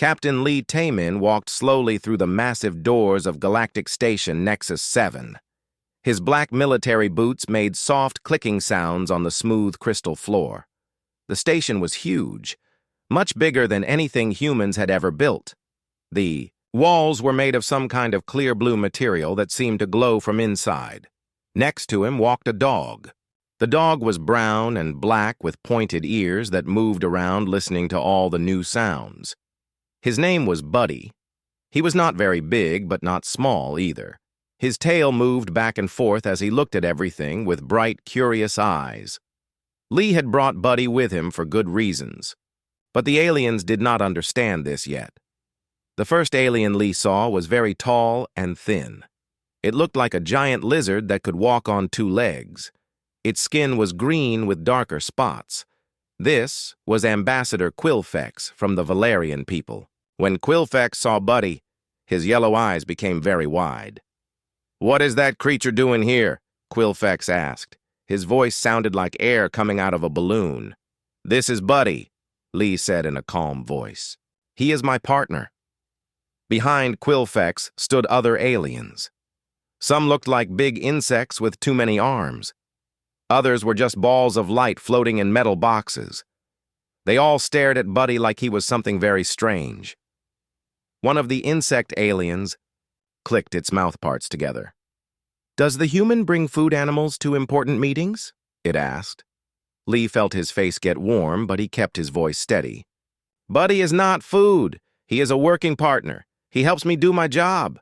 Captain Lee Taemin walked slowly through the massive doors of Galactic Station Nexus 7. His black military boots made soft clicking sounds on the smooth crystal floor. The station was huge, much bigger than anything humans had ever built. The walls were made of some kind of clear blue material that seemed to glow from inside. Next to him walked a dog. The dog was brown and black with pointed ears that moved around listening to all the new sounds. His name was Buddy. He was not very big, but not small either. His tail moved back and forth as he looked at everything with bright, curious eyes. Lee had brought Buddy with him for good reasons, but the aliens did not understand this yet. The first alien Lee saw was very tall and thin. It looked like a giant lizard that could walk on two legs. Its skin was green with darker spots. This was Ambassador Quillfex from the Valerian people. When Quillfex saw Buddy, his yellow eyes became very wide. "What is that creature doing here?" Quillfex asked. His voice sounded like air coming out of a balloon. "This is Buddy," Lee said in a calm voice. "He is my partner." Behind Quillfex stood other aliens. Some looked like big insects with too many arms. Others were just balls of light floating in metal boxes. They all stared at Buddy like he was something very strange. One of the insect aliens clicked its mouthparts together. "Does the human bring food animals to important meetings?" it asked. Lee felt his face get warm, but he kept his voice steady. "Buddy is not food. He is a working partner. He helps me do my job."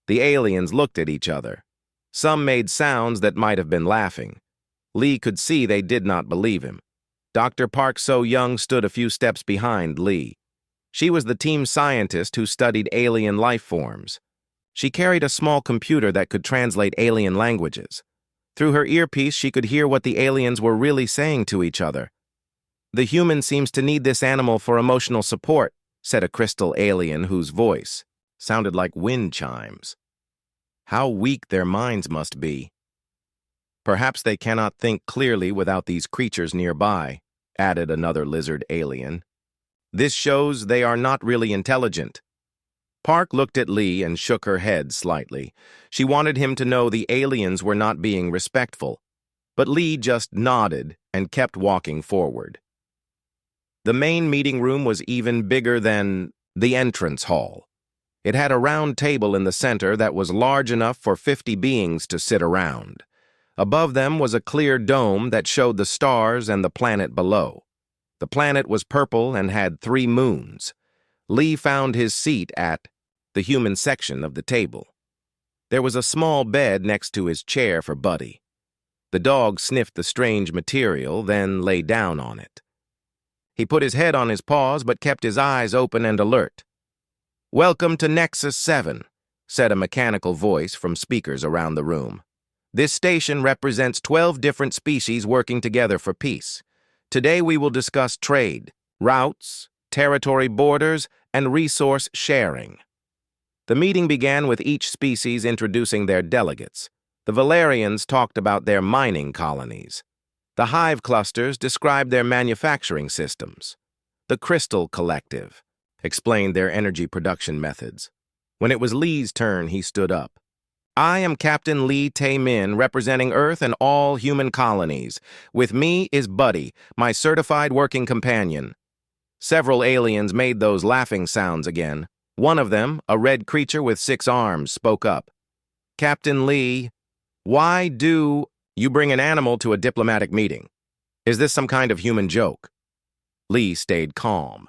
The aliens looked at each other. Some made sounds that might have been laughing. Lee could see they did not believe him. Dr. Park So-young stood a few steps behind Lee. She was the team scientist who studied alien life forms. She carried a small computer that could translate alien languages. Through her earpiece, she could hear what the aliens were really saying to each other. "The human seems to need this animal for emotional support," said a crystal alien whose voice sounded like wind chimes. "How weak their minds must be." "Perhaps they cannot think clearly without these creatures nearby," added another lizard alien. "This shows they are not really intelligent." Park looked at Lee and shook her head slightly. She wanted him to know the aliens were not being respectful, but Lee just nodded and kept walking forward. The main meeting room was even bigger than the entrance hall. It had a round table in the center that was large enough for 50 beings to sit around. Above them was a clear dome that showed the stars and the planet below. The planet was purple and had 3 moons. Lee found his seat at the human section of the table. There was a small bed next to his chair for Buddy. The dog sniffed the strange material, then lay down on it. He put his head on his paws but kept his eyes open and alert. "Welcome to Nexus 7, said a mechanical voice from speakers around the room. "This station represents 12 different species working together for peace. Today we will discuss trade, routes, territory borders, and resource sharing." The meeting began with each species introducing their delegates. The Valerians talked about their mining colonies. The hive clusters described their manufacturing systems. The Crystal Collective explained their energy production methods. When it was Lee's turn, he stood up. "I am Captain Lee Taemin, representing Earth and all human colonies. With me is Buddy, my certified working companion." Several aliens made those laughing sounds again. One of them, a red creature with 6 arms, spoke up. "Captain Lee, why do you bring an animal to a diplomatic meeting? Is this some kind of human joke?" Lee stayed calm.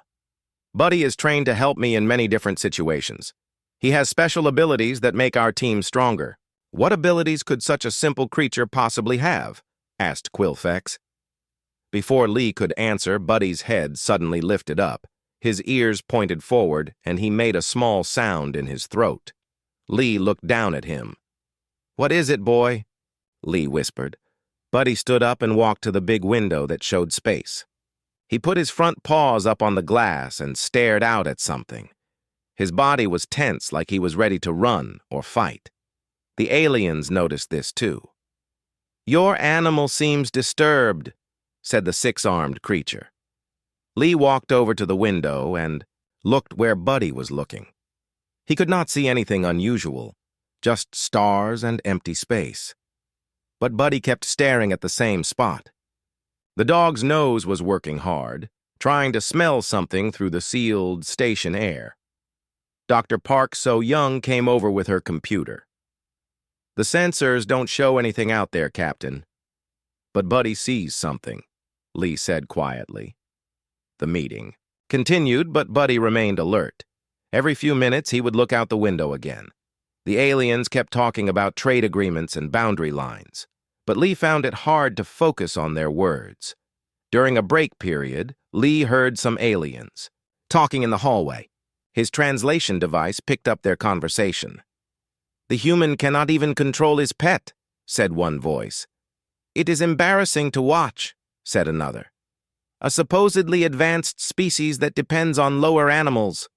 "Buddy is trained to help me in many different situations. He has special abilities that make our team stronger." "What abilities could such a simple creature possibly have?" asked Quillfex. Before Lee could answer, Buddy's head suddenly lifted up. His ears pointed forward, and he made a small sound in his throat. Lee looked down at him. "What is it, boy?" Lee whispered. Buddy stood up and walked to the big window that showed space. He put his front paws up on the glass and stared out at something. His body was tense, like he was ready to run or fight. The aliens noticed this too. "Your animal seems disturbed," said the 6-armed creature. Lee walked over to the window and looked where Buddy was looking. He could not see anything unusual, just stars and empty space. But Buddy kept staring at the same spot. The dog's nose was working hard, trying to smell something through the sealed station air. Dr. Park So-young came over with her computer. "The sensors don't show anything out there, Captain. But Buddy sees something," Lee said quietly. The meeting continued, but Buddy remained alert. Every few minutes, he would look out the window again. The aliens kept talking about trade agreements and boundary lines, but Lee found it hard to focus on their words. During a break period, Lee heard some aliens talking in the hallway. His translation device picked up their conversation. "The human cannot even control his pet," said one voice. "It is embarrassing to watch," said another. "A supposedly advanced species that depends on lower animals.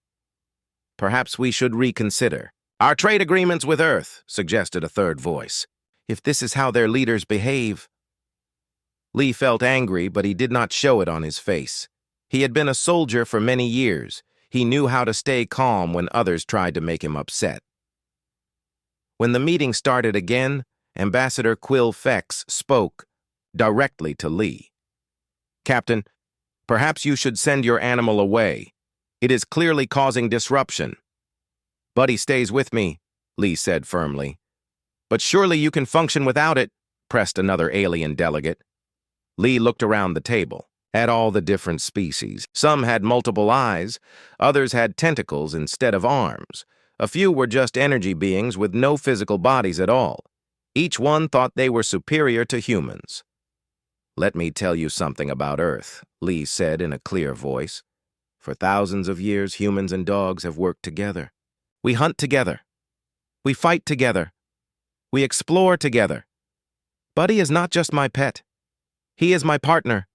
Perhaps we should reconsider our trade agreements with Earth," suggested a third voice. "If this is how their leaders behave." Lee felt angry, but he did not show it on his face. He had been a soldier for many years. He knew how to stay calm when others tried to make him upset. When the meeting started again, Ambassador Quill Fex spoke directly to Lee. "Captain, perhaps you should send your animal away. It is clearly causing disruption." "Buddy stays with me," Lee said firmly. "But surely you can function without it," pressed another alien delegate. Lee looked around the table at all the different species. Some had multiple eyes, others had tentacles instead of arms. A few were just energy beings with no physical bodies at all. Each one thought they were superior to humans. "Let me tell you something about Earth," Lee said in a clear voice. "For thousands of years, humans and dogs have worked together. We hunt together. We fight together. We explore together. Buddy is not just my pet. He is my partner.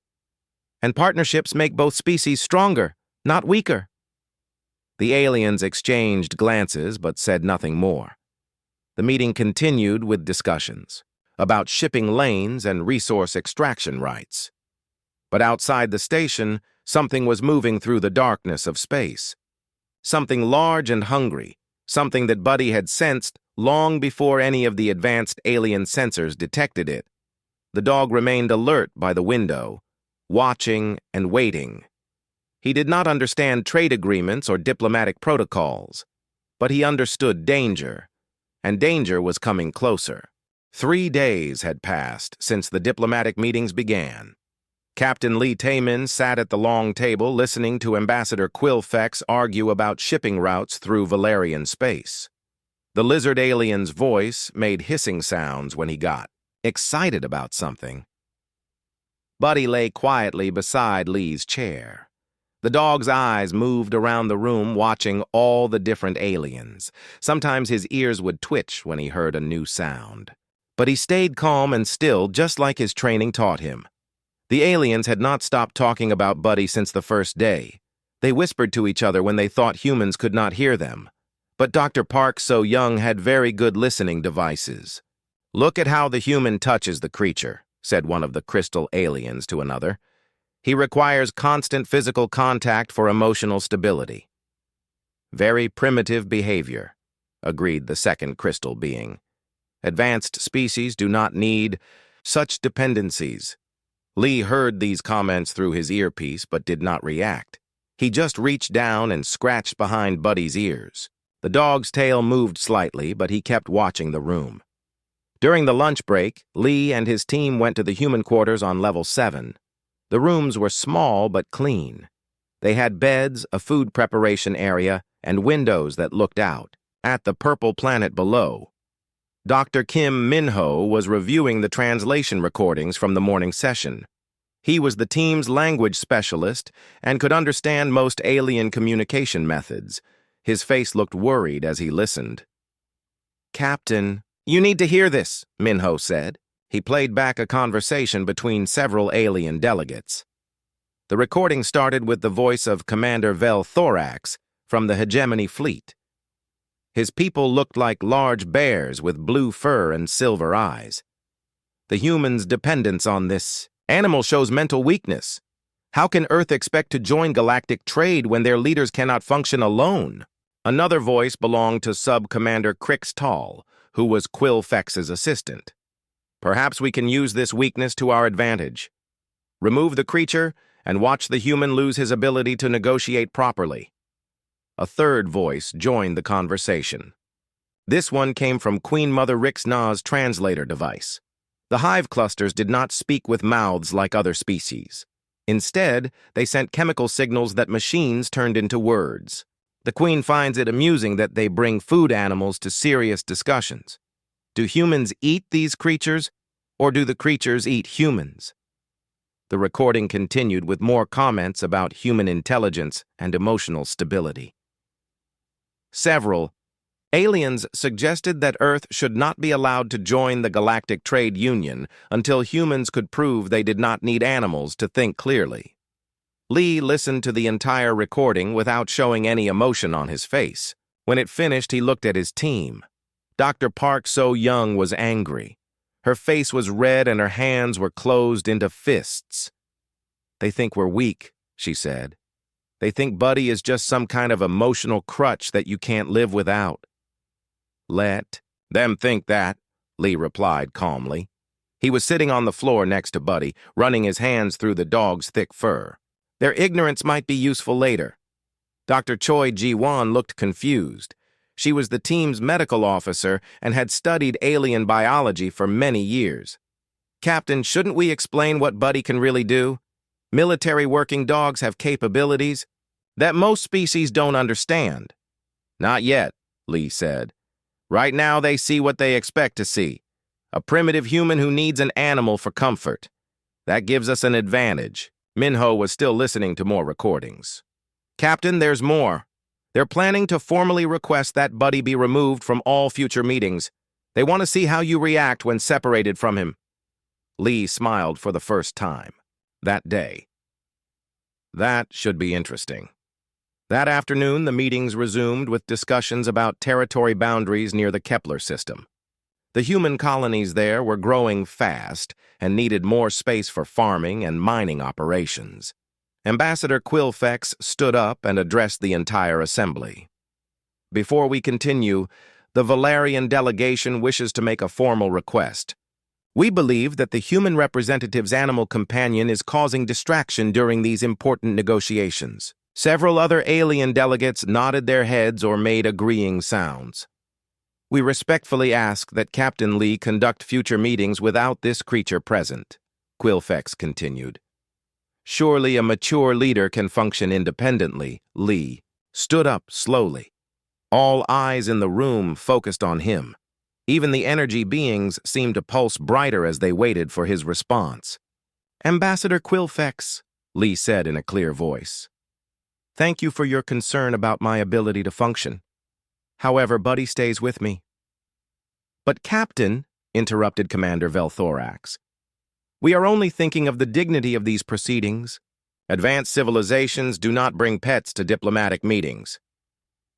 And partnerships make both species stronger, not weaker." The aliens exchanged glances but said nothing more. The meeting continued with discussions about shipping lanes and resource extraction rights. But outside the station, something was moving through the darkness of space. Something large and hungry, something that Buddy had sensed long before any of the advanced alien sensors detected it. The dog remained alert by the window, watching and waiting. He did not understand trade agreements or diplomatic protocols, but he understood danger, and danger was coming closer. 3 days had passed since the diplomatic meetings began. Captain Lee Taemin sat at the long table listening to Ambassador Quillfex argue about shipping routes through Valerian space. The lizard alien's voice made hissing sounds when he got excited about something. Buddy lay quietly beside Lee's chair. The dog's eyes moved around the room watching all the different aliens. Sometimes his ears would twitch when he heard a new sound. But he stayed calm and still, just like his training taught him. The aliens had not stopped talking about Buddy since the first day. They whispered to each other when they thought humans could not hear them. But Dr. Park So-young had very good listening devices. "Look at how the human touches the creature," said one of the crystal aliens to another. "He requires constant physical contact for emotional stability." "Very primitive behavior," agreed the second crystal being. "Advanced species do not need such dependencies." Lee heard these comments through his earpiece but did not react. He just reached down and scratched behind Buddy's ears. The dog's tail moved slightly, but he kept watching the room. During the lunch break, Lee and his team went to the human quarters on level 7. The rooms were small but clean. They had beds, a food preparation area, and windows that looked out at the purple planet below. Dr. Kim Minho was reviewing the translation recordings from the morning session. He was the team's language specialist and could understand most alien communication methods. His face looked worried as he listened. "Captain, you need to hear this," Minho said. He played back a conversation between several alien delegates. The recording started with the voice of Commander Vel Thorax from the Hegemony Fleet. His people looked like large bears with blue fur and silver eyes. "The human's dependence on this animal shows mental weakness. How can Earth expect to join galactic trade when their leaders cannot function alone? Another voice belonged to Sub-Commander Crix Tall, who was Quillfex's assistant. Perhaps we can use this weakness to our advantage. Remove the creature and watch the human lose his ability to negotiate properly. A third voice joined the conversation. This one came from Queen Mother Rixna's translator device. The hive clusters did not speak with mouths like other species. Instead, they sent chemical signals that machines turned into words. The Queen finds it amusing that they bring food animals to serious discussions. Do humans eat these creatures, or do the creatures eat humans? The recording continued with more comments about human intelligence and emotional stability. Several aliens suggested that Earth should not be allowed to join the Galactic Trade Union until humans could prove they did not need animals to think clearly. Lee listened to the entire recording without showing any emotion on his face. When it finished, he looked at his team. Dr. Park So-Young was angry. Her face was red and her hands were closed into fists. "They think we're weak," she said. "They think Buddy is just some kind of emotional crutch that you can't live without." "Let them think that," Lee replied calmly. He was sitting on the floor next to Buddy, running his hands through the dog's thick fur. Their ignorance might be useful later. Dr. Choi Ji-won looked confused. She was the team's medical officer and had studied alien biology for many years. "Captain, shouldn't we explain what Buddy can really do? Military working dogs have capabilities that most species don't understand." "Not yet," Lee said. "Right now they see what they expect to see. A primitive human who needs an animal for comfort. That gives us an advantage." Minho was still listening to more recordings. "Captain, there's more. They're planning to formally request that Buddy be removed from all future meetings. They want to see how you react when separated from him." Lee smiled for the first time that day. That should be interesting. That afternoon, the meetings resumed with discussions about territory boundaries near the Kepler system. The human colonies there were growing fast and needed more space for farming and mining operations. Ambassador Quillfex stood up and addressed the entire assembly. "Before we continue, the Valerian delegation wishes to make a formal request. We believe that the human representative's animal companion is causing distraction during these important negotiations." Several other alien delegates nodded their heads or made agreeing sounds. "We respectfully ask that Captain Lee conduct future meetings without this creature present," Quillfex continued. "Surely a mature leader can function independently." Lee stood up slowly. All eyes in the room focused on him. Even the energy beings seemed to pulse brighter as they waited for his response. "Ambassador Quillfex," Lee said in a clear voice. "Thank you for your concern about my ability to function. However, Buddy stays with me." "But Captain," interrupted Commander Velthorax, "we are only thinking of the dignity of these proceedings. Advanced civilizations do not bring pets to diplomatic meetings."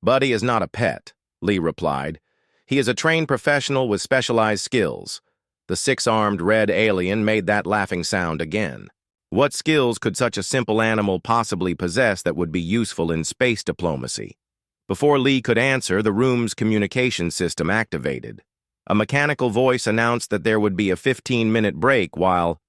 "Buddy is not a pet," Lee replied. "He is a trained professional with specialized skills." The six-armed red alien made that laughing sound again. What skills could such a simple animal possibly possess that would be useful in space diplomacy? Before Lee could answer, the room's communication system activated. A mechanical voice announced that there would be a 15-minute break while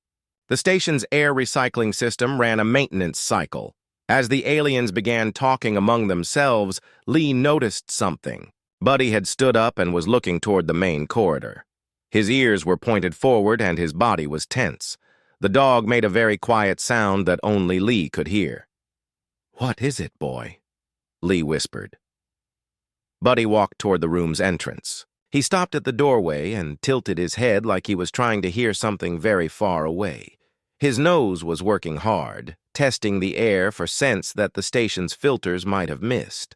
the station's air recycling system ran a maintenance cycle. As the aliens began talking among themselves, Lee noticed something. Buddy had stood up and was looking toward the main corridor. His ears were pointed forward and his body was tense. The dog made a very quiet sound that only Lee could hear. "What is it, boy?" Lee whispered. Buddy walked toward the room's entrance. He stopped at the doorway and tilted his head like he was trying to hear something very far away. His nose was working hard, testing the air for scents that the station's filters might have missed.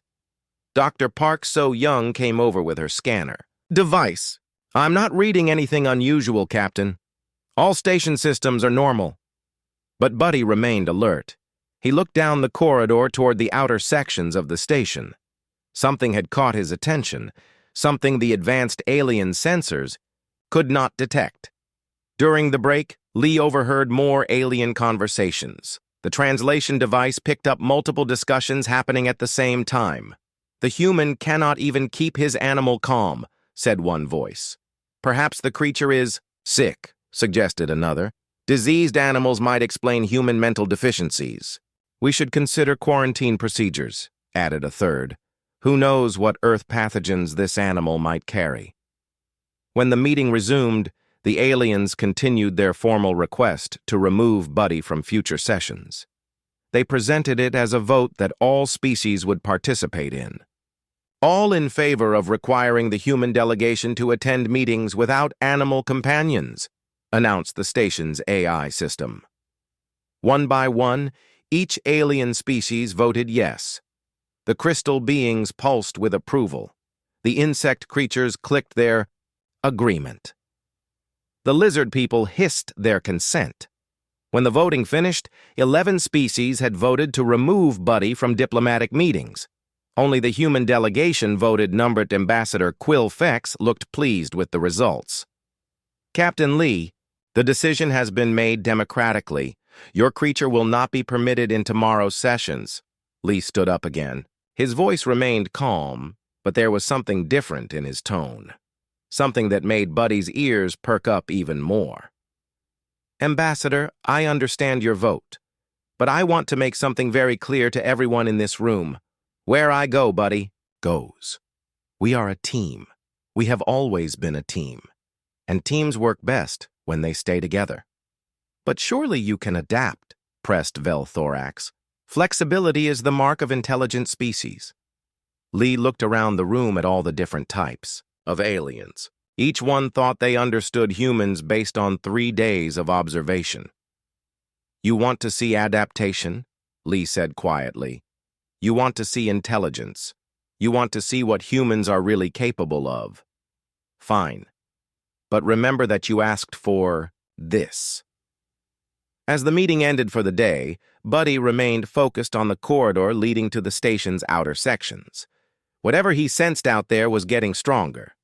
Dr. Park So-Young came over with her scanner. "Device. I'm not reading anything unusual, Captain. All station systems are normal." But Buddy remained alert. He looked down the corridor toward the outer sections of the station. Something had caught his attention, something the advanced alien sensors could not detect. During the break, Lee overheard more alien conversations. The translation device picked up multiple discussions happening at the same time. "The human cannot even keep his animal calm," said one voice. "Perhaps the creature is sick," suggested another. "Diseased animals might explain human mental deficiencies. We should consider quarantine procedures," added a third. "Who knows what Earth pathogens this animal might carry?" When the meeting resumed, the aliens continued their formal request to remove Buddy from future sessions. They presented it as a vote that all species would participate in. "All in favor of requiring the human delegation to attend meetings without animal companions," announced the station's AI system. One by one, each alien species voted yes. The crystal beings pulsed with approval. The insect creatures clicked their agreement. The lizard people hissed their consent. When the voting finished, 11 species had voted to remove Buddy from diplomatic meetings. Only the human delegation voted numbered Ambassador Quill Fex looked pleased with the results. "Captain Lee, the decision has been made democratically. Your creature will not be permitted in tomorrow's sessions." Lee stood up again. His voice remained calm, but there was something different in his tone. Something that made Buddy's ears perk up even more. "Ambassador, I understand your vote, but I want to make something very clear to everyone in this room. Where I go, Buddy goes. We are a team. We have always been a team. And teams work best when they stay together." "But surely you can adapt," pressed Velthorax. "Flexibility is the mark of intelligent species." Lee looked around the room at all the different types of aliens. Each one thought they understood humans based on 3 days of observation. "You want to see adaptation?" Lee said quietly. "You want to see intelligence. You want to see what humans are really capable of. Fine. But remember that you asked for this." As the meeting ended for the day, Buddy remained focused on the corridor leading to the station's outer sections. Whatever he sensed out there was getting stronger.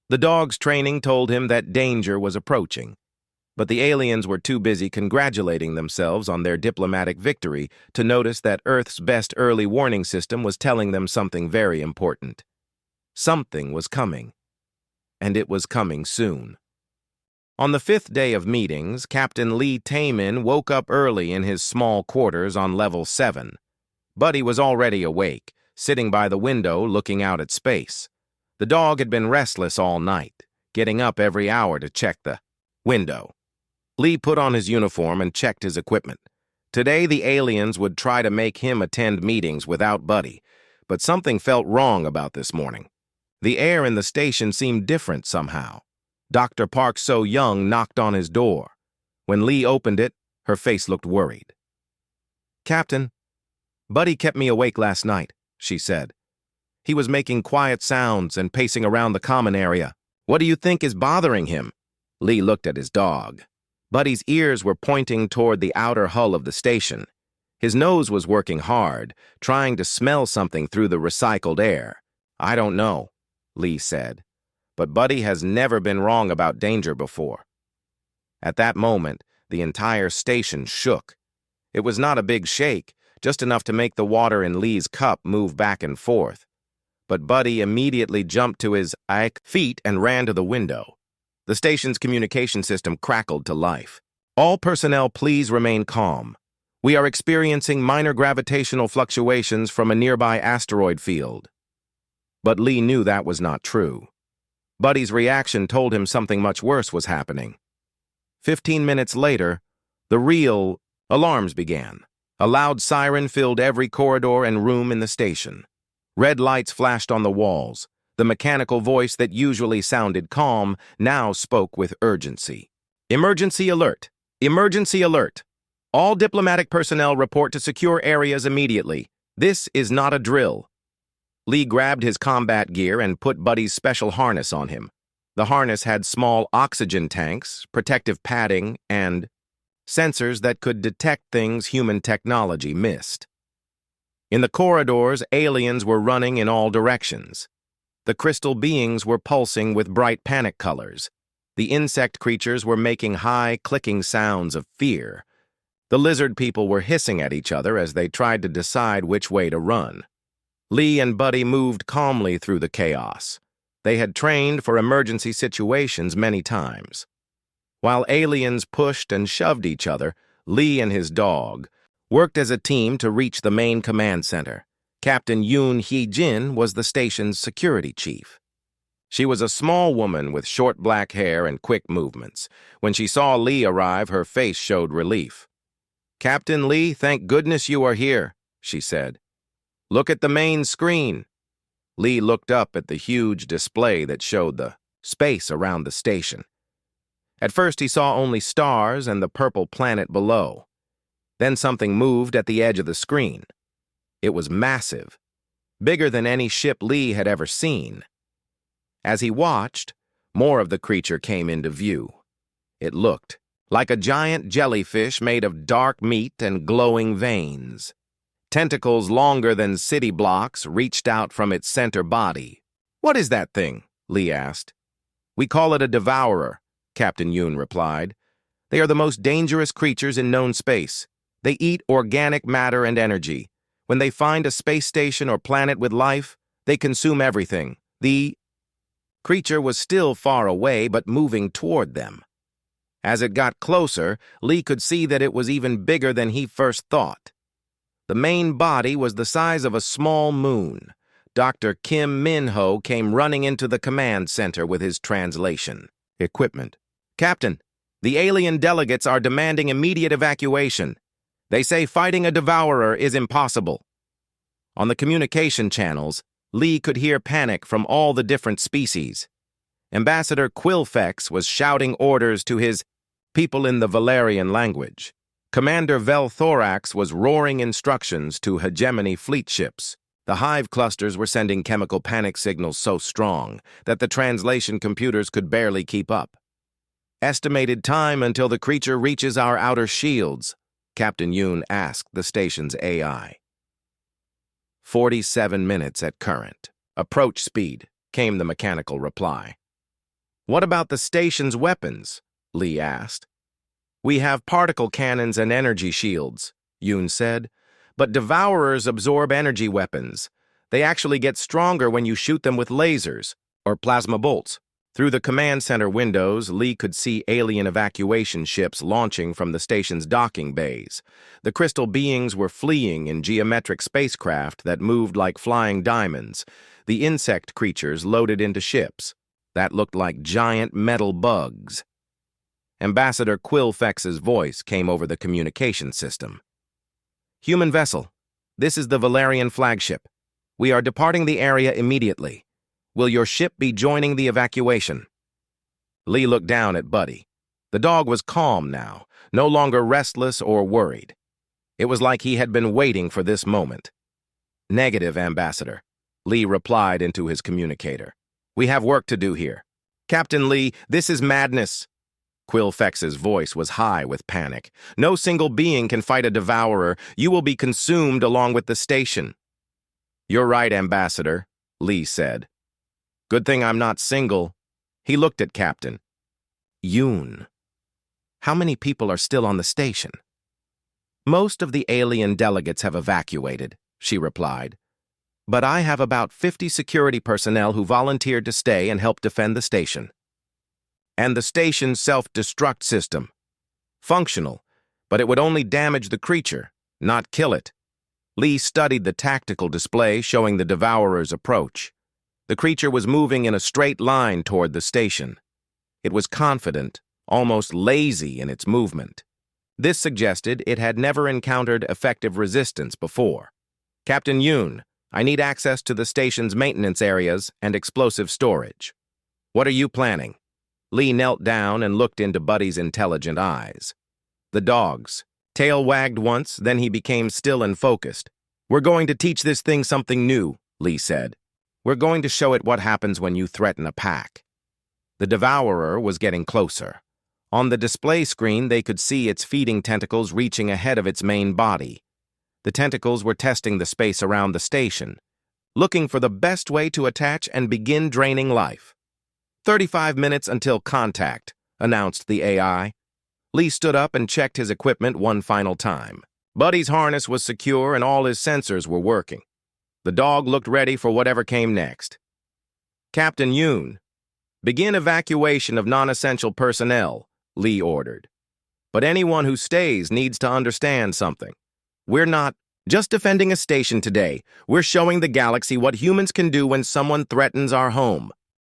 The dog's training told him that danger was approaching, but the aliens were too busy congratulating themselves on their diplomatic victory to notice that Earth's best early warning system was telling them something very important. Something was coming, and it was coming soon. On the 5th day of meetings, Captain Lee Taemin woke up early in his small quarters on level 7. Buddy was already awake, sitting by the window looking out at space. The dog had been restless all night, getting up every hour to check the window. Lee put on his uniform and checked his equipment. Today the aliens would try to make him attend meetings without Buddy, but something felt wrong about this morning. The air in the station seemed different somehow. Dr. Park So-young knocked on his door. When Lee opened it, her face looked worried. "Captain, Buddy kept me awake last night," she said. "He was making quiet sounds and pacing around the common area. What do you think is bothering him?" Lee looked at his dog. Buddy's ears were pointing toward the outer hull of the station. His nose was working hard, trying to smell something through the recycled air. "I don't know," Lee said, "but Buddy has never been wrong about danger before." At that moment, the entire station shook. It was not a big shake, just enough to make the water in Lee's cup move back and forth. But Buddy immediately jumped to his feet and ran to the window. The station's communication system crackled to life. "All personnel, please remain calm. We are experiencing minor gravitational fluctuations from a nearby asteroid field." But Lee knew that was not true. Buddy's reaction told him something much worse was happening. 15 minutes later, the real alarms began. A loud siren filled every corridor and room in the station. Red lights flashed on the walls. The mechanical voice that usually sounded calm now spoke with urgency. "Emergency alert! Emergency alert! All diplomatic personnel report to secure areas immediately. This is not a drill." Lee grabbed his combat gear and put Buddy's special harness on him. The harness had small oxygen tanks, protective padding, and sensors that could detect things human technology missed. In the corridors, aliens were running in all directions. The crystal beings were pulsing with bright panic colors. The insect creatures were making high, clicking sounds of fear. The lizard people were hissing at each other as they tried to decide which way to run. Lee and Buddy moved calmly through the chaos. They had trained for emergency situations many times. While aliens pushed and shoved each other, Lee and his dog worked as a team to reach the main command center. Captain Yoon Hee-jin was the station's security chief. She was a small woman with short black hair and quick movements. When she saw Lee arrive, her face showed relief. "Captain Lee, thank goodness you are here," she said. "Look at the main screen." Lee looked up at the huge display that showed the space around the station. At first, he saw only stars and the purple planet below. Then something moved at the edge of the screen. It was massive, bigger than any ship Lee had ever seen. As he watched, more of the creature came into view. It looked like a giant jellyfish made of dark meat and glowing veins. Tentacles longer than city blocks reached out from its center body. "What is that thing?" Lee asked. "We call it a devourer," Captain Yoon replied. "They are the most dangerous creatures in known space. They eat organic matter and energy. When they find a space station or planet with life, they consume everything." The creature was still far away, but moving toward them. As it got closer, Lee could see that it was even bigger than he first thought. The main body was the size of a small moon. Dr. Kim Min-ho came running into the command center with his translation equipment. "Captain, the alien delegates are demanding immediate evacuation. They say fighting a devourer is impossible." On the communication channels, Lee could hear panic from all the different species. Ambassador Quilfex was shouting orders to his people in the Valerian language. Commander Velthorax was roaring instructions to hegemony fleet ships. The hive clusters were sending chemical panic signals so strong that the translation computers could barely keep up. "Estimated time until the creature reaches our outer shields," Captain Yoon asked the station's AI. 47 minutes at current. Approach speed, came the mechanical reply. "What about the station's weapons?" Lee asked. "We have particle cannons and energy shields," Yoon said, "but devourers absorb energy weapons. They actually get stronger when you shoot them with lasers or plasma bolts." Through the command center windows, Lee could see alien evacuation ships launching from the station's docking bays. The crystal beings were fleeing in geometric spacecraft that moved like flying diamonds. The insect creatures loaded into ships that looked like giant metal bugs. Ambassador Quilfex's voice came over the communication system. "Human vessel, this is the Valerian flagship. We are departing the area immediately. Will your ship be joining the evacuation?" Lee looked down at Buddy. The dog was calm now, no longer restless or worried. It was like he had been waiting for this moment. "Negative, Ambassador," Lee replied into his communicator. "We have work to do here." "Captain Lee, this is madness." Quilfex's voice was high with panic. "No single being can fight a devourer. You will be consumed along with the station." "You're right, Ambassador," Lee said. "Good thing I'm not single." He looked at Captain Yoon. "How many people are still on the station?" "Most of the alien delegates have evacuated," she replied. "But I have about 50 security personnel who volunteered to stay and help defend the station." "And the station's self-destruct system?" "Functional, but it would only damage the creature, not kill it." Lee studied the tactical display showing the devourer's approach. The creature was moving in a straight line toward the station. It was confident, almost lazy in its movement. This suggested it had never encountered effective resistance before. "Captain Yoon, I need access to the station's maintenance areas and explosive storage." "What are you planning?" Lee knelt down and looked into Buddy's intelligent eyes. The dog's tail wagged once, then he became still and focused. "We're going to teach this thing something new," Lee said. "We're going to show it what happens when you threaten a pack." The devourer was getting closer. On the display screen, they could see its feeding tentacles reaching ahead of its main body. The tentacles were testing the space around the station, looking for the best way to attach and begin draining life. 35 minutes until contact," announced the AI. Lee stood up and checked his equipment one final time. Buddy's harness was secure and all his sensors were working. The dog looked ready for whatever came next. "Captain Yoon, begin evacuation of non-essential personnel," Lee ordered. "But anyone who stays needs to understand something. We're not just defending a station today. We're showing the galaxy what humans can do when someone threatens our home."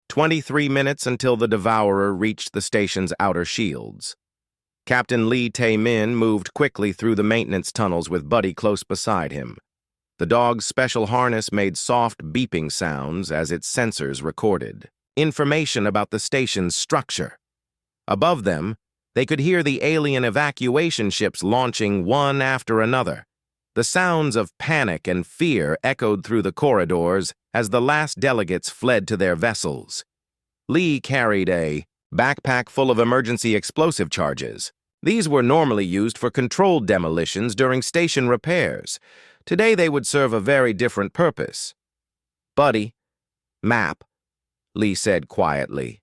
23 minutes until the Devourer reached the station's outer shields. Captain Lee Tae-min moved quickly through the maintenance tunnels with Buddy close beside him. The dog's special harness made soft beeping sounds as its sensors recorded information about the station's structure. Above them, they could hear the alien evacuation ships launching one after another. The sounds of panic and fear echoed through the corridors as the last delegates fled to their vessels. Lee carried a backpack full of emergency explosive charges. These were normally used for controlled demolitions during station repairs. Today they would serve a very different purpose. "Buddy, map," Lee said quietly.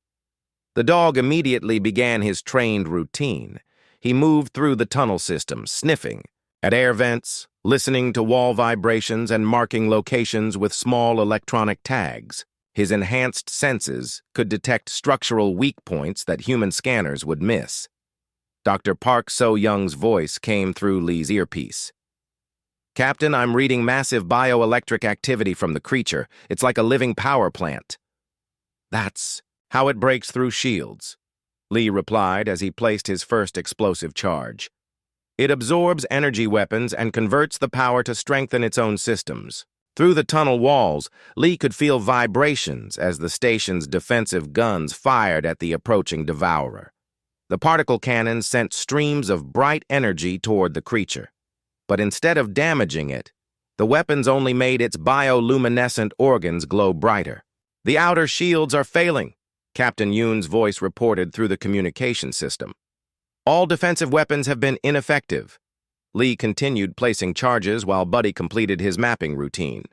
The dog immediately began his trained routine. He moved through the tunnel system, sniffing at air vents, listening to wall vibrations, and marking locations with small electronic tags. His enhanced senses could detect structural weak points that human scanners would miss. Dr. Park So-young's voice came through Lee's earpiece. "Captain, I'm reading massive bioelectric activity from the creature. It's like a living power plant." "That's how it breaks through shields," Lee replied as he placed his first explosive charge. "It absorbs energy weapons and converts the power to strengthen its own systems." Through the tunnel walls, Lee could feel vibrations as the station's defensive guns fired at the approaching Devourer. The particle cannons sent streams of bright energy toward the creature. But instead of damaging it, the weapons only made its bioluminescent organs glow brighter. "The outer shields are failing," Captain Yoon's voice reported through the communication system. "All defensive weapons have been ineffective." Lee continued placing charges while Buddy completed his mapping routine.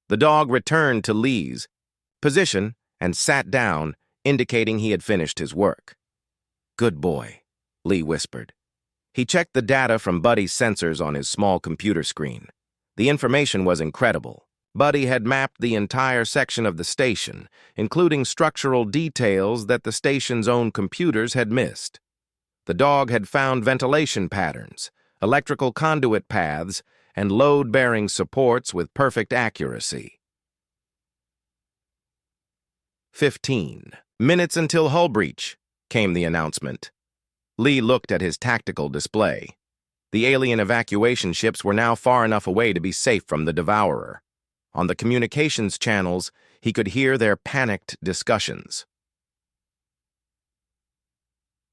The dog returned to Lee's position and sat down, indicating he had finished his work. "Good boy," Lee whispered. He checked the data from Buddy's sensors on his small computer screen. The information was incredible. Buddy had mapped the entire section of the station, including structural details that the station's own computers had missed. The dog had found ventilation patterns, electrical conduit paths, and load-bearing supports with perfect accuracy. 15 minutes until hull breach, came the announcement. Lee looked at his tactical display. The alien evacuation ships were now far enough away to be safe from the Devourer. On the communications channels, he could hear their panicked discussions.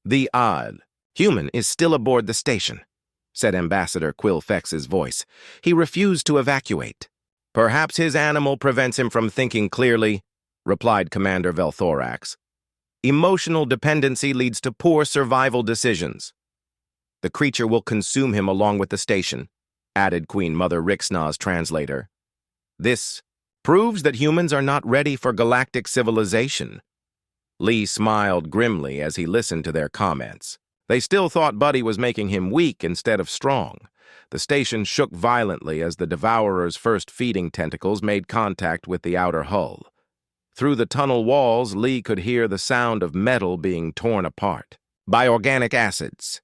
"The odd human is still aboard the station," said Ambassador Quilfex's voice. "He refused to evacuate." "Perhaps his animal prevents him from thinking clearly," replied Commander Velthorax. "Emotional dependency leads to poor survival decisions." "The creature will consume him along with the station," added Queen Mother Rixna's translator. "This proves that humans are not ready for galactic civilization." Lee smiled grimly as he listened to their comments. They still thought Buddy was making him weak instead of strong. The station shook violently as the Devourer's first feeding tentacles made contact with the outer hull. Through the tunnel walls, Lee could hear the sound of metal being torn apart by organic acids.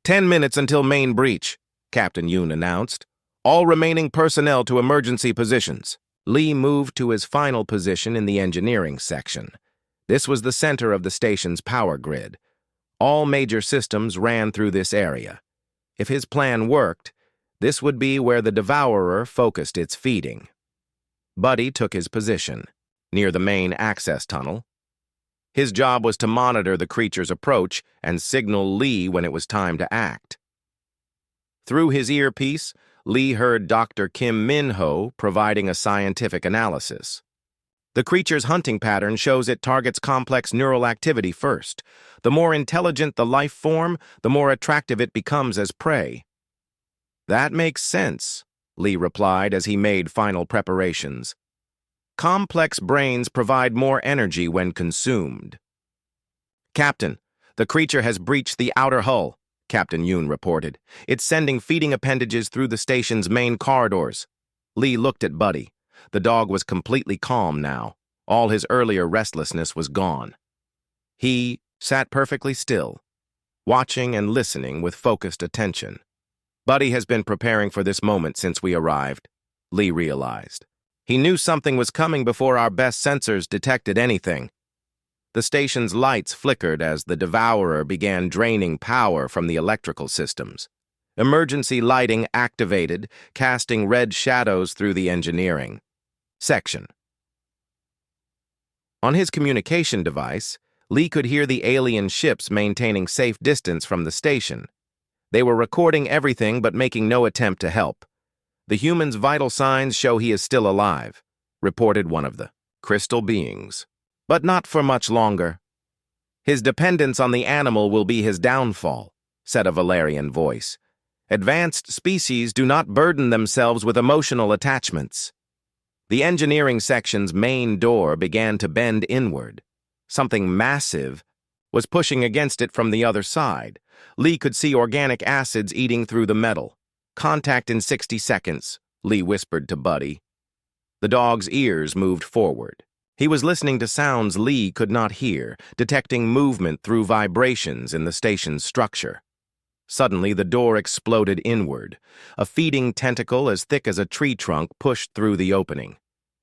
10 minutes until main breach," Captain Yoon announced. "All remaining personnel to emergency positions." Lee moved to his final position in the engineering section. This was the center of the station's power grid. All major systems ran through this area. If his plan worked, this would be where the Devourer focused its feeding. Buddy took his position near the main access tunnel. His job was to monitor the creature's approach and signal Lee when it was time to act. Through his earpiece, Lee heard Dr. Kim Min-ho providing a scientific analysis. "The creature's hunting pattern shows it targets complex neural activity first. The more intelligent the life form, the more attractive it becomes as prey." "That makes sense," Lee replied as he made final preparations. "Complex brains provide more energy when consumed." "Captain, the creature has breached the outer hull," Captain Yoon reported. "It's sending feeding appendages through the station's main corridors." Lee looked at Buddy. The dog was completely calm now. All his earlier restlessness was gone. He sat perfectly still, watching and listening with focused attention. Buddy has been preparing for this moment since we arrived, Lee realized. He knew something was coming before our best sensors detected anything. The station's lights flickered as the Devourer began draining power from the electrical systems. Emergency lighting activated, casting red shadows through the engineering section. On his communication device, Lee could hear the alien ships maintaining safe distance from the station. They were recording everything but making no attempt to help. "The human's vital signs show he is still alive," reported one of the crystal beings. "But not for much longer. His dependence on the animal will be his downfall," said a Valerian voice. "Advanced species do not burden themselves with emotional attachments." The engineering section's main door began to bend inward. Something massive was pushing against it from the other side. Lee could see organic acids eating through the metal. "Contact in 60 seconds, Lee whispered to Buddy. The dog's ears moved forward. He was listening to sounds Lee could not hear, detecting movement through vibrations in the station's structure. Suddenly, the door exploded inward. A feeding tentacle as thick as a tree trunk pushed through the opening.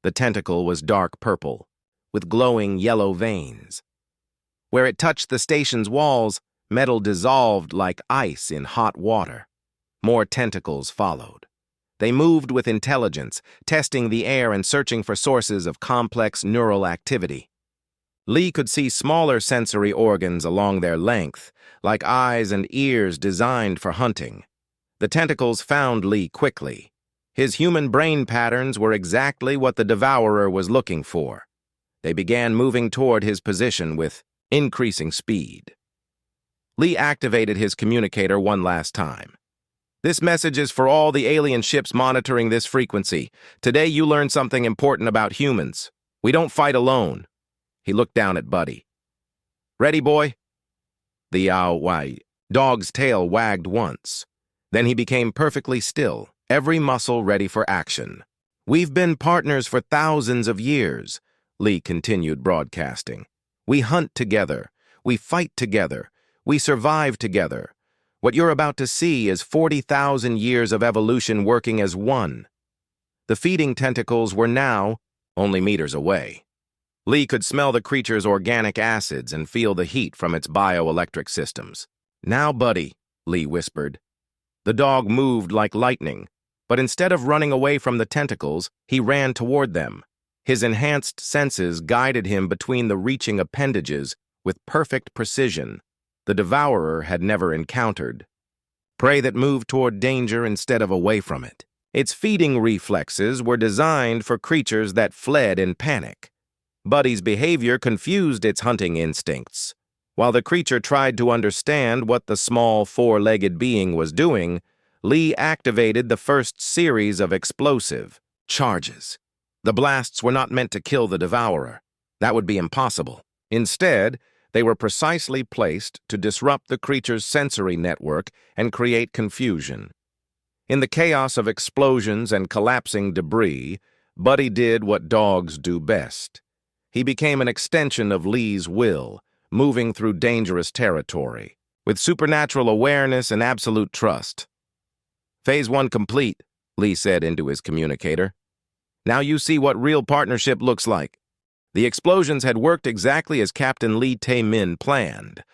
The tentacle was dark purple, with glowing yellow veins. Where it touched the station's walls, metal dissolved like ice in hot water. More tentacles followed. They moved with intelligence, testing the air and searching for sources of complex neural activity. Lee could see smaller sensory organs along their length, like eyes and ears designed for hunting. The tentacles found Lee quickly. His human brain patterns were exactly what the Devourer was looking for. They began moving toward his position with increasing speed. Lee activated his communicator one last time. "This message is for all the alien ships monitoring this frequency. Today you learned something important about humans. We don't fight alone." He looked down at Buddy. "Ready, boy?" The HFY dog's tail wagged once. Then he became perfectly still, every muscle ready for action. "We've been partners for thousands of years," Lee continued broadcasting. "We hunt together. We fight together. We survive together. What you're about to see is 40,000 years of evolution working as one." The feeding tentacles were now only meters away. Lee could smell the creature's organic acids and feel the heat from its bioelectric systems. "Now, Buddy," Lee whispered. The dog moved like lightning, but instead of running away from the tentacles, he ran toward them. His enhanced senses guided him between the reaching appendages with perfect precision the Devourer had never encountered. Prey that moved toward danger instead of away from it. Its feeding reflexes were designed for creatures that fled in panic. Buddy's behavior confused its hunting instincts. While the creature tried to understand what the small four-legged being was doing, Lee activated the first series of explosive charges. The blasts were not meant to kill the Devourer. That would be impossible. Instead, they were precisely placed to disrupt the creature's sensory network and create confusion. In the chaos of explosions and collapsing debris, Buddy did what dogs do best. He became an extension of Lee's will, moving through dangerous territory, with supernatural awareness and absolute trust. "Phase 1 complete," Lee said into his communicator. "Now you see what real partnership looks like." The explosions had worked exactly as Captain Lee Tae-min planned.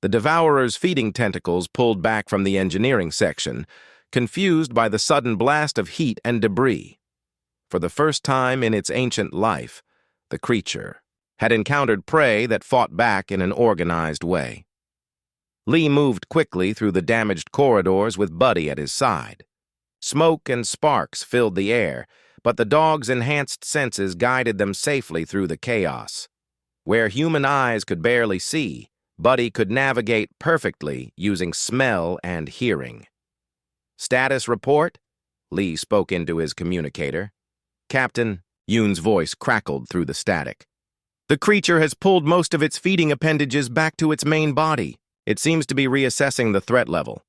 The Devourer's feeding tentacles pulled back from the engineering section, confused by the sudden blast of heat and debris. For the first time in its ancient life, the creature had encountered prey that fought back in an organized way. Lee moved quickly through the damaged corridors with Buddy at his side. Smoke and sparks filled the air, but the dog's enhanced senses guided them safely through the chaos. Where human eyes could barely see, Buddy could navigate perfectly using smell and hearing. "Status report?" Lee spoke into his communicator. "Captain," Yoon's voice crackled through the static. "The creature has pulled most of its feeding appendages back to its main body. It seems to be reassessing the threat level.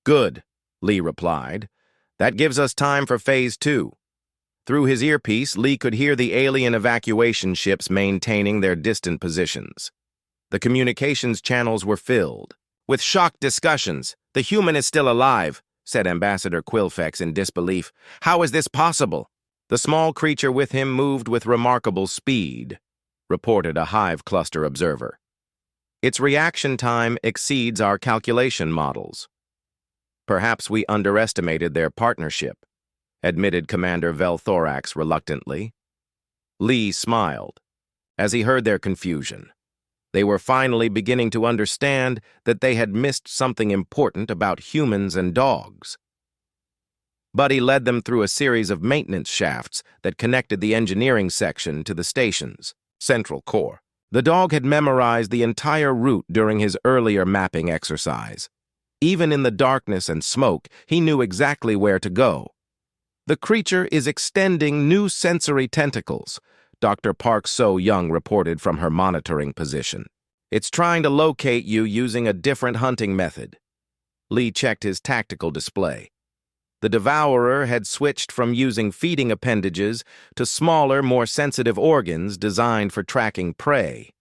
Good, Lee replied. That gives us time for Phase 2. Through his earpiece, Lee could hear the alien evacuation ships maintaining their distant positions. The communications channels were filled with shocked discussions. "The human is still alive," said Ambassador Quilfex in disbelief. "How is this possible?" "The small creature with him moved with remarkable speed," reported a hive cluster observer. "Its reaction time exceeds our calculation models." "Perhaps we underestimated their partnership," admitted Commander Velthorax reluctantly. Lee smiled as he heard their confusion. They were finally beginning to understand that they had missed something important about humans and dogs. Buddy led them through a series of maintenance shafts that connected the engineering section to the station's central core. The dog had memorized the entire route during his earlier mapping exercise. Even in the darkness and smoke, he knew exactly where to go. "The creature is extending new sensory tentacles," Dr. Park So-Young reported from her monitoring position. "It's trying to locate you using a different hunting method." Lee checked his tactical display. The devourer had switched from using feeding appendages to smaller, more sensitive organs designed for tracking prey.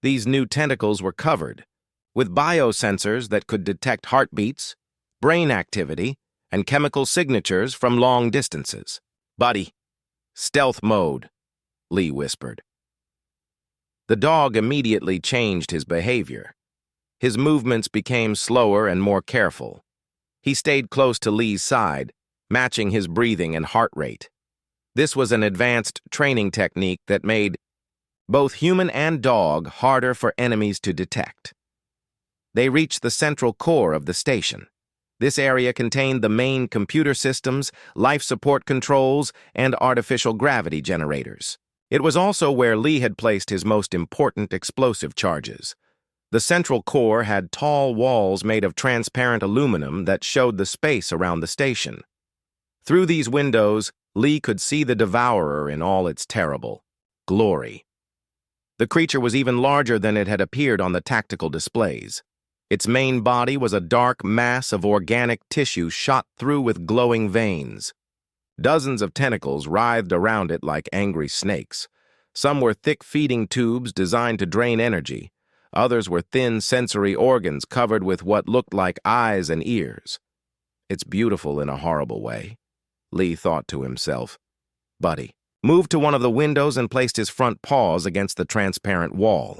These new tentacles were covered with biosensors that could detect heartbeats, brain activity, and chemical signatures from long distances. "Buddy, stealth mode," Lee whispered. The dog immediately changed his behavior. His movements became slower and more careful. He stayed close to Lee's side, matching his breathing and heart rate. This was an advanced training technique that made both human and dog harder for enemies to detect. They reached the central core of the station. This area contained the main computer systems, life support controls, and artificial gravity generators. It was also where Lee had placed his most important explosive charges. The central core had tall walls made of transparent aluminum that showed the space around the station. Through these windows, Lee could see the devourer in all its terrible glory. The creature was even larger than it had appeared on the tactical displays. Its main body was a dark mass of organic tissue shot through with glowing veins. Dozens of tentacles writhed around it like angry snakes. Some were thick feeding tubes designed to drain energy. Others were thin sensory organs covered with what looked like eyes and ears. "It's beautiful in a horrible way," Lee thought to himself. Buddy moved to one of the windows and placed his front paws against the transparent wall.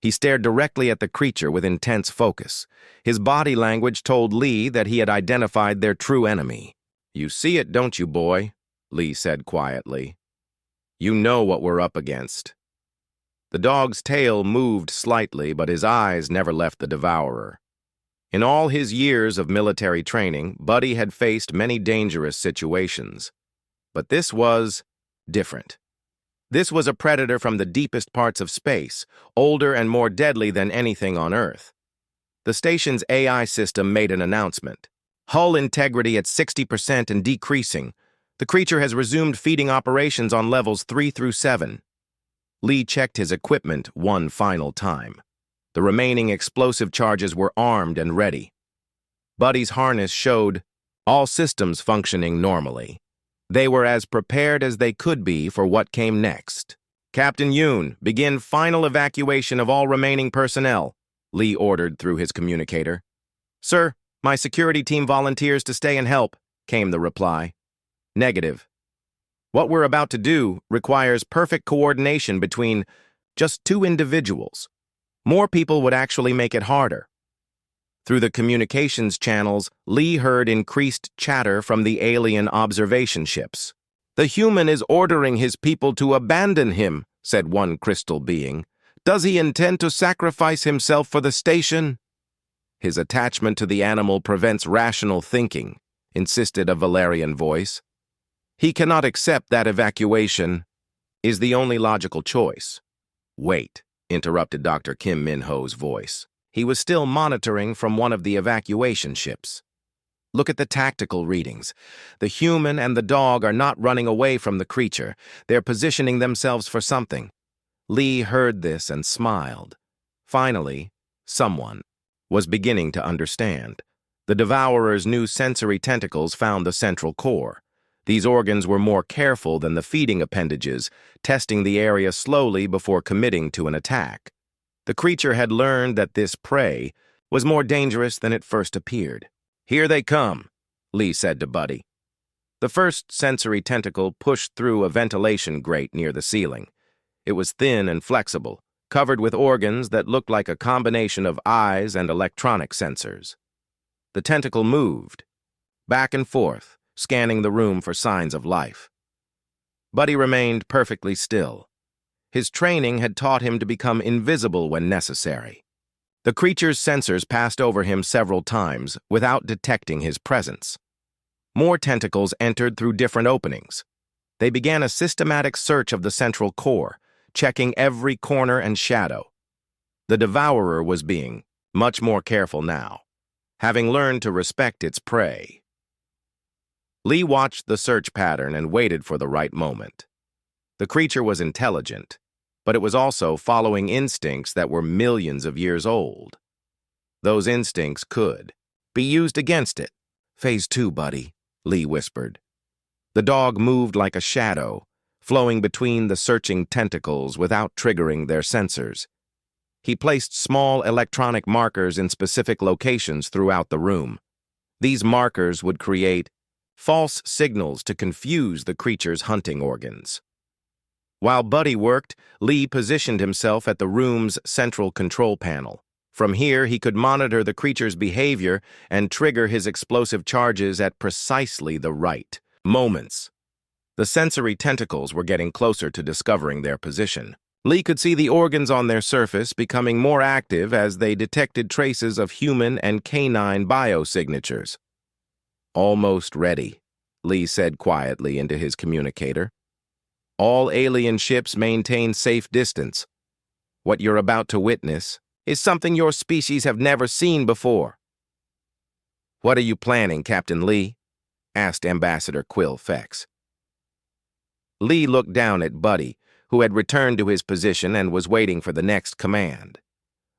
He stared directly at the creature with intense focus. His body language told Lee that he had identified their true enemy. "You see it, don't you, boy?" Lee said quietly. "You know what we're up against." The dog's tail moved slightly, but his eyes never left the devourer. In all his years of military training, Buddy had faced many dangerous situations. But this was different. This was a predator from the deepest parts of space, older and more deadly than anything on Earth. The station's AI system made an announcement. "Hull integrity at 60% and decreasing. The creature has resumed feeding operations on levels 3 through 7. Lee checked his equipment one final time. The remaining explosive charges were armed and ready. Buddy's harness showed all systems functioning normally. They were as prepared as they could be for what came next. "Captain Yoon, begin final evacuation of all remaining personnel," Lee ordered through his communicator. "Sir, my security team volunteers to stay and help," came the reply. "Negative. What we're about to do requires perfect coordination between just 2 individuals. More people would actually make it harder." Through the communications channels, Lee heard increased chatter from the alien observation ships. "The human is ordering his people to abandon him," said one crystal being. "Does he intend to sacrifice himself for the station?" "His attachment to the animal prevents rational thinking," insisted a Valerian voice. "He cannot accept that evacuation is the only logical choice." "Wait," interrupted Dr. Kim Min-ho's voice. He was still monitoring from one of the evacuation ships. "Look at the tactical readings. The human and the dog are not running away from the creature. They're positioning themselves for something." Lee heard this and smiled. Finally, someone was beginning to understand. The Devourer's new sensory tentacles found the central core. These organs were more careful than the feeding appendages, testing the area slowly before committing to an attack. The creature had learned that this prey was more dangerous than it first appeared. "Here they come," Lee said to Buddy. The first sensory tentacle pushed through a ventilation grate near the ceiling. It was thin and flexible, covered with organs that looked like a combination of eyes and electronic sensors. The tentacle moved, back and forth, scanning the room for signs of life. Buddy remained perfectly still. His training had taught him to become invisible when necessary. The creature's sensors passed over him several times without detecting his presence. More tentacles entered through different openings. They began a systematic search of the central core, checking every corner and shadow. The Devourer was being much more careful now, having learned to respect its prey. Lee watched the search pattern and waited for the right moment. The creature was intelligent, but it was also following instincts that were millions of years old. Those instincts could be used against it. "Phase 2, Buddy," Lee whispered. The dog moved like a shadow, flowing between the searching tentacles without triggering their sensors. He placed small electronic markers in specific locations throughout the room. These markers would create false signals to confuse the creature's hunting organs. While Buddy worked, Lee positioned himself at the room's central control panel. From here, he could monitor the creature's behavior and trigger his explosive charges at precisely the right moments. The sensory tentacles were getting closer to discovering their position. Lee could see the organs on their surface becoming more active as they detected traces of human and canine biosignatures. "Almost ready," Lee said quietly into his communicator. "All alien ships maintain safe distance. What you're about to witness is something your species have never seen before." "What are you planning, Captain Lee?" asked Ambassador Quill Fex. Lee looked down at Buddy, who had returned to his position and was waiting for the next command.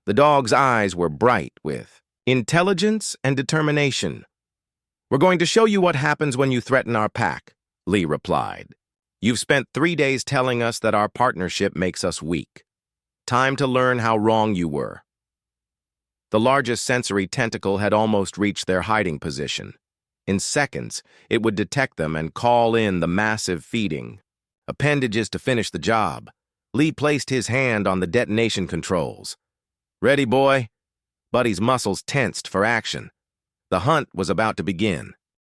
The dog's eyes were bright with intelligence and determination. "We're going to show you what happens when you threaten our pack," Lee replied. "You've spent 3 days telling us that our partnership makes us weak. Time to learn how wrong you were." The largest sensory tentacle had almost reached their hiding position. In seconds, it would detect them and call in the massive feeding appendages to finish the job. Lee placed his hand on the detonation controls. "Ready, boy?" Buddy's muscles tensed for action. The hunt was about to begin.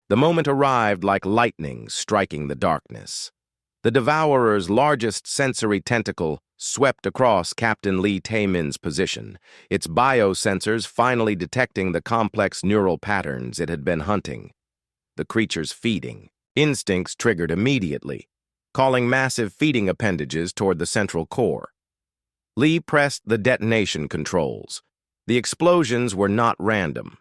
The moment arrived like lightning striking the darkness. The Devourer's largest sensory tentacle swept across Captain Lee Taemin's position, its biosensors finally detecting the complex neural patterns it had been hunting. The creature's feeding instincts triggered immediately, calling massive feeding appendages toward the central core. Lee pressed the detonation controls. The explosions were not random.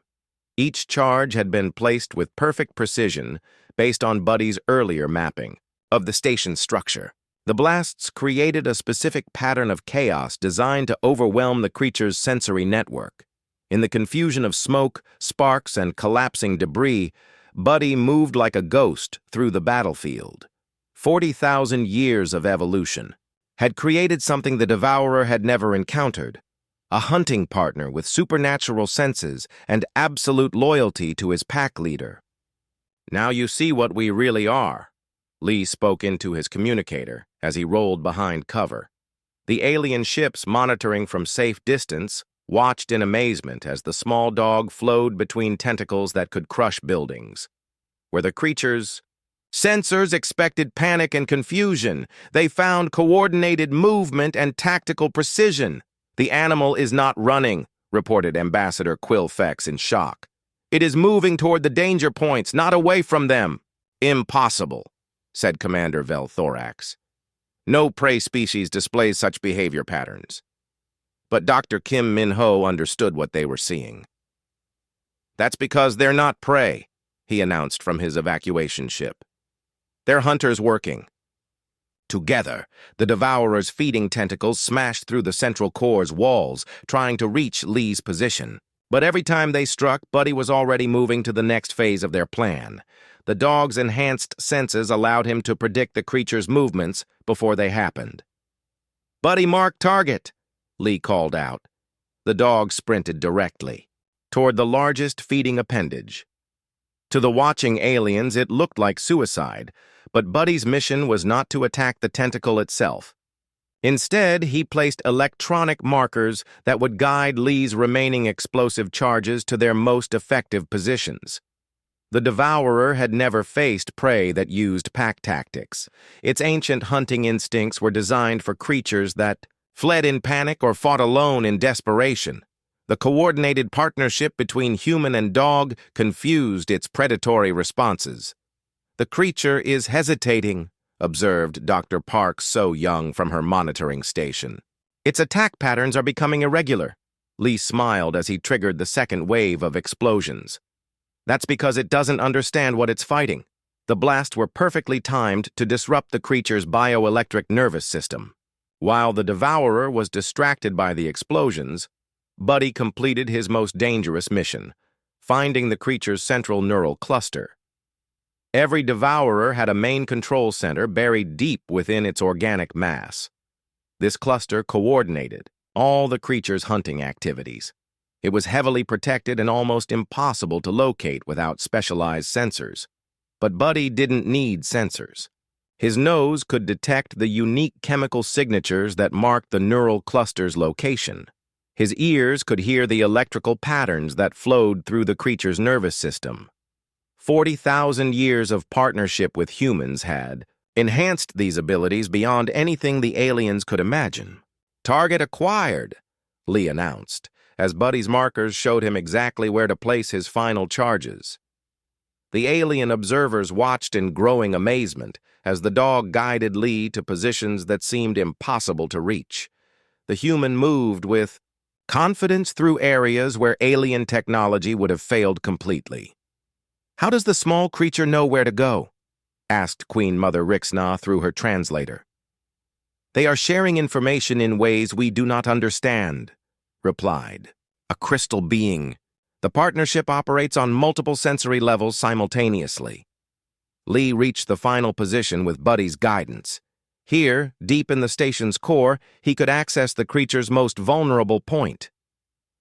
Each charge had been placed with perfect precision based on Buddy's earlier mapping of the station's structure. The blasts created a specific pattern of chaos designed to overwhelm the creature's sensory network. In the confusion of smoke, sparks, and collapsing debris, Buddy moved like a ghost through the battlefield. 40,000 years of evolution had created something the Devourer had never encountered, a hunting partner with supernatural senses and absolute loyalty to his pack leader. "Now you see what we really are," Lee spoke into his communicator as he rolled behind cover. The alien ships, monitoring from safe distance, watched in amazement as the small dog flowed between tentacles that could crush buildings. Where the creature's sensors expected panic and confusion, they found coordinated movement and tactical precision. "The animal is not running," reported Ambassador Quill Fex in shock. "It is moving toward the danger points, not away from them." "Impossible," said Commander Vel Thorax. "No prey species displays such behavior patterns." But Dr. Kim Min-ho understood what they were seeing. "That's because they're not prey," he announced from his evacuation ship. "They're hunters working." Together, the Devourer's feeding tentacles smashed through the central core's walls, trying to reach Lee's position. But every time they struck, Buddy was already moving to the next phase of their plan. The dog's enhanced senses allowed him to predict the creature's movements before they happened. "Buddy, mark target," Lee called out. The dog sprinted directly toward the largest feeding appendage. To the watching aliens, it looked like suicide, but Buddy's mission was not to attack the tentacle itself. Instead, he placed electronic markers that would guide Lee's remaining explosive charges to their most effective positions. The Devourer had never faced prey that used pack tactics. Its ancient hunting instincts were designed for creatures that fled in panic or fought alone in desperation. The coordinated partnership between human and dog confused its predatory responses. "The creature is hesitating," observed Dr. Park So Young from her monitoring station. "Its attack patterns are becoming irregular." Lee smiled as he triggered the second wave of explosions. "That's because it doesn't understand what it's fighting." The blasts were perfectly timed to disrupt the creature's bioelectric nervous system. While the Devourer was distracted by the explosions, Buddy completed his most dangerous mission, finding the creature's central neural cluster. Every Devourer had a main control center buried deep within its organic mass. This cluster coordinated all the creature's hunting activities. It was heavily protected and almost impossible to locate without specialized sensors. But Buddy didn't need sensors. His nose could detect the unique chemical signatures that marked the neural cluster's location. His ears could hear the electrical patterns that flowed through the creature's nervous system. 40,000 years of partnership with humans had enhanced these abilities beyond anything the aliens could imagine. "Target acquired," Lee announced, as Buddy's markers showed him exactly where to place his final charges. The alien observers watched in growing amazement as the dog guided Lee to positions that seemed impossible to reach. The human moved with confidence through areas where alien technology would have failed completely. "How does the small creature know where to go?" asked Queen Mother Rixna through her translator. "They are sharing information in ways we do not understand," replied a crystal being. "The partnership operates on multiple sensory levels simultaneously." Lee reached the final position with Buddy's guidance. Here, deep in the station's core, he could access the creature's most vulnerable point.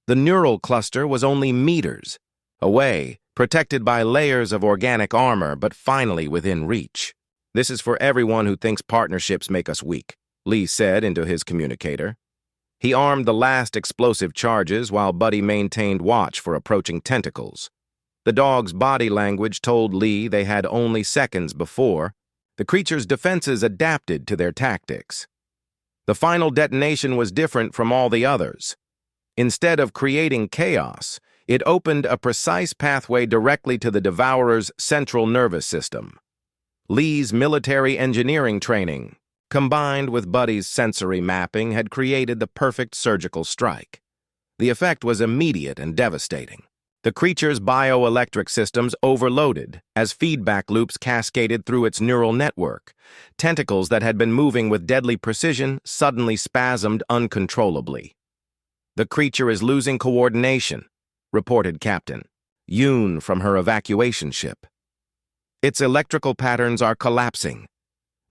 The neural cluster was only meters away, protected by layers of organic armor, but finally within reach. "This is for everyone who thinks partnerships make us weak," Lee said into his communicator. He armed the last explosive charges while Buddy maintained watch for approaching tentacles. The dog's body language told Lee they had only seconds before. The creature's defenses adapted to their tactics. The final detonation was different from all the others. Instead of creating chaos, it opened a precise pathway directly to the Devourer's central nervous system. Lee's military engineering training, combined with Buddy's sensory mapping, had created the perfect surgical strike. The effect was immediate and devastating. The creature's bioelectric systems overloaded as feedback loops cascaded through its neural network. Tentacles that had been moving with deadly precision suddenly spasmed uncontrollably. "The creature is losing coordination," reported Captain Yoon from her evacuation ship. "Its electrical patterns are collapsing."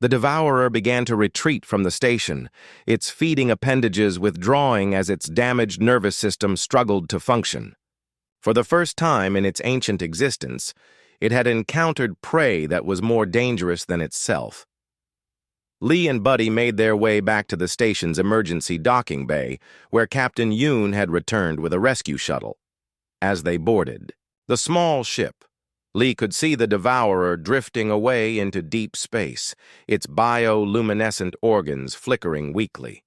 The Devourer began to retreat from the station, its feeding appendages withdrawing as its damaged nervous system struggled to function. For the first time in its ancient existence, it had encountered prey that was more dangerous than itself. Lee and Buddy made their way back to the station's emergency docking bay, where Captain Yoon had returned with a rescue shuttle. As they boarded the small ship, Lee could see the Devourer drifting away into deep space, its bioluminescent organs flickering weakly.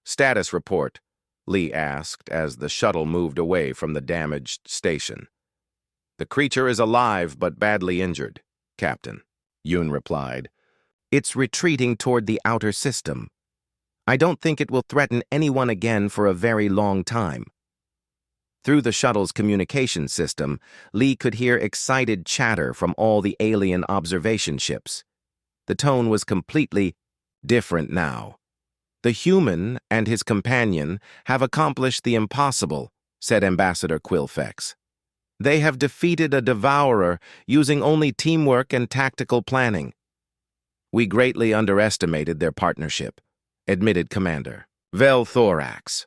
"Status report," Lee asked as the shuttle moved away from the damaged station. "The creature is alive but badly injured, Captain," Yoon replied. "It's retreating toward the outer system. I don't think it will threaten anyone again for a very long time." Through the shuttle's communication system, Lee could hear excited chatter from all the alien observation ships. The tone was completely different now. "The human and his companion have accomplished the impossible," said Ambassador Quilfex. They have defeated a devourer using only teamwork and tactical planning. We greatly underestimated their partnership, admitted Commander Vel Thorax.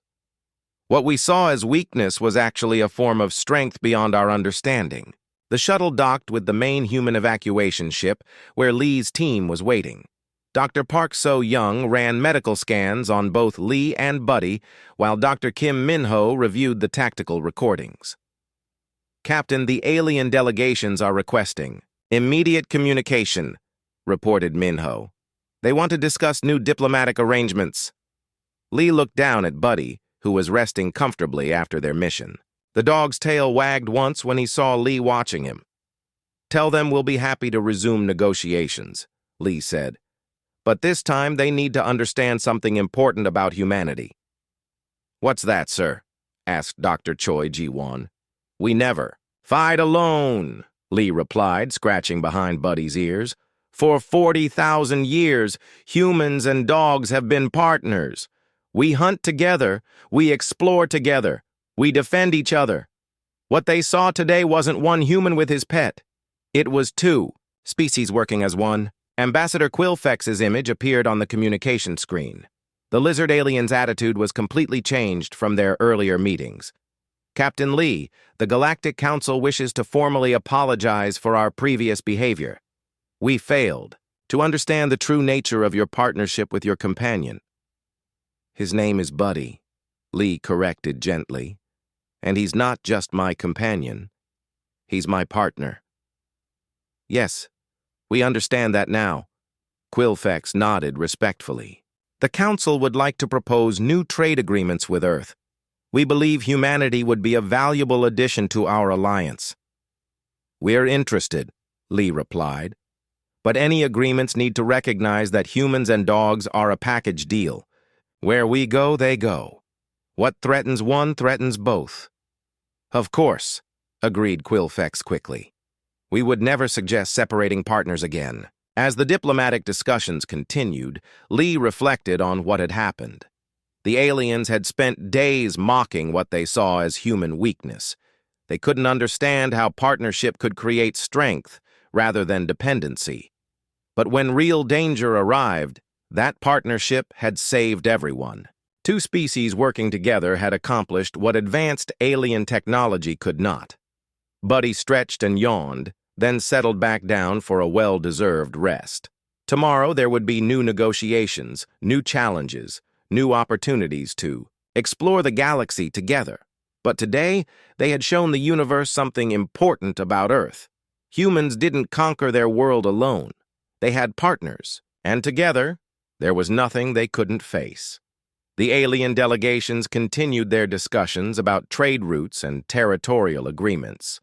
What we saw as weakness was actually a form of strength beyond our understanding. The shuttle docked with the main human evacuation ship, where Lee's team was waiting. Dr. Park So-young ran medical scans on both Lee and Buddy, while Dr. Kim Min-ho reviewed the tactical recordings. Captain, the alien delegations are requesting immediate communication, reported Min-ho. They want to discuss new diplomatic arrangements. Lee looked down at Buddy, who was resting comfortably after their mission. The dog's tail wagged once when he saw Lee watching him. Tell them we'll be happy to resume negotiations, Lee said. But this time they need to understand something important about humanity. What's that, sir? Asked Dr. Choi Ji-won. We never fight alone, Lee replied, scratching behind Buddy's ears. For 40,000 years, humans and dogs have been partners. We hunt together, we explore together, we defend each other. What they saw today wasn't one human with his pet. It was two, species working as one. Ambassador Quilfex's image appeared on the communication screen. The lizard alien's attitude was completely changed from their earlier meetings. Captain Lee, the Galactic Council wishes to formally apologize for our previous behavior. We failed to understand the true nature of your partnership with your companion. His name is Buddy, Lee corrected gently. And he's not just my companion. He's my partner. Yes, we understand that now. Quilfex nodded respectfully. The Council would like to propose new trade agreements with Earth. We believe humanity would be a valuable addition to our alliance. We're interested, Lee replied. But any agreements need to recognize that humans and dogs are a package deal. Where we go, they go. What threatens one threatens both. Of course, agreed Quilfex quickly. We would never suggest separating partners again. As the diplomatic discussions continued, Lee reflected on what had happened. The aliens had spent days mocking what they saw as human weakness. They couldn't understand how partnership could create strength rather than dependency. But when real danger arrived, that partnership had saved everyone. Two species working together had accomplished what advanced alien technology could not. Buddy stretched and yawned, then settled back down for a well-deserved rest. Tomorrow there would be new negotiations, new challenges, new opportunities to explore the galaxy together. But today, they had shown the universe something important about Earth. Humans didn't conquer their world alone. They had partners, and together, there was nothing they couldn't face. The alien delegations continued their discussions about trade routes and territorial agreements.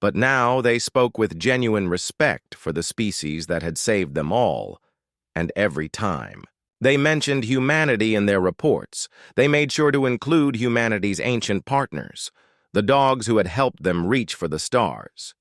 But now they spoke with genuine respect for the species that had saved them all, and every time. They mentioned humanity in their reports. They made sure to include humanity's ancient partners, the dogs who had helped them reach for the stars.